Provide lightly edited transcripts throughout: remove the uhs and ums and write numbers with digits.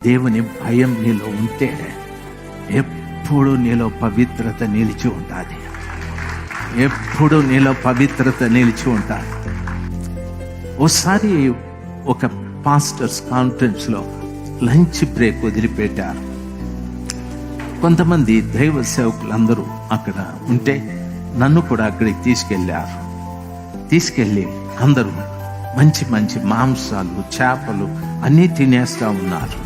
దేవుని భయం నీలో ఉంటే ఎప్పుడు నీలో పవిత్రత నిలిచి ఉంటుంది. ఎప్పుడు నీలో పవిత్రత నిలిచి ఉంటుంది. ఓసారి ఒక పాస్టర్స్ కాన్ఫరెన్స్లో లంచ్ బ్రేక్ వదిలిపెట్టారు. కొంతమంది దైవ సేవకులందరూ అక్కడ ఉంటే నన్ను కూడా అక్కడికి తీసుకెళ్ళి అందరూ మంచి మంచి మాంసాలు, చేపలు అన్నీ తినేస్తూ ఉన్నారు.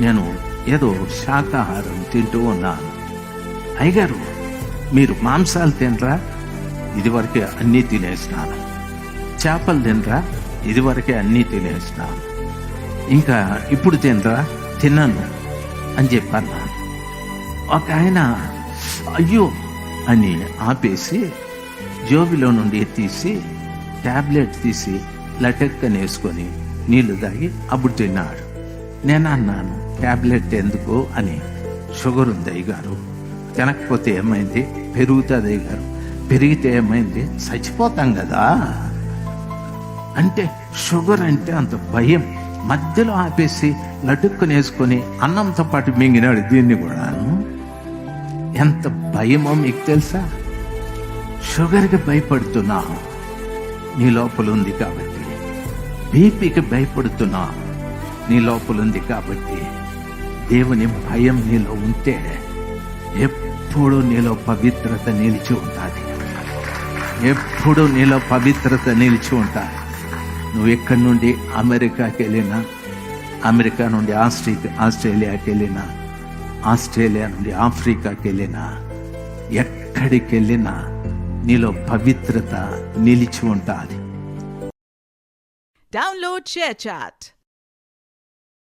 నేను ఏదో శాకాహారం తింటూ ఉన్నాను. అయ్యగారు, మీరు మాంసాలు తినరా? ఇదివరకే అన్నీ తినేసినాను. చేపలు తినరా? ఇదివరకే అన్నీ తినేసినాను. ఇంకా ఇప్పుడు తినరా? తిన్నాను అని చెప్పాను. ఒక ఆయన అయ్యో అని ఆపేసి జోబిలో నుండి తీసి ట్యాబ్లెట్ తీసి లటెక్కనేసుకొని నీళ్లు తాగి అప్పుడు తిన్నాడు. నేను అన్నాను, ట్యాబ్లెట్ ఎందుకు అని. షుగర్ ఉంది అయ్యగారు, తినకపోతే ఏమైంది? పెరుగుతుంది అయ్యగారు, పెరిగితే ఏమైంది? చచ్చిపోతాం కదా అంటే. షుగర్ అంటే అంత భయం. మధ్యలో ఆపేసి లటుక్కుని వేసుకొని అన్నంతో పాటు మింగినాడు దీన్ని కూడాను. ఎంత భయమో మీకు తెలుసా? షుగర్కి భయపడుతున్నా, నీ లోపల ఉంది కాబట్టి. బీపీకి భయపడుతున్నా, నీ లోపల ఉంది కాబట్టి. దేవుని భయం నీలో ఉంటే ఎప్పుడు నీలో పవిత్రత నిలిచి ఉంటుంది. ఎప్పుడు నీలో పవిత్రత నిలిచి ఉంటుంది. నువ్వు ఎక్కడి నుండి అమెరికాకి వెళ్ళినా, అమెరికా నుండి ఆస్ట్రేలియాకి వెళ్ళినా, ఆస్ట్రేలియా నుండి ఆఫ్రికాకి వెళ్ళినా, ఎక్కడికి వెళ్ళినా నీలో పవిత్రత నిలిచి ఉంటుంది. Download ShareChat.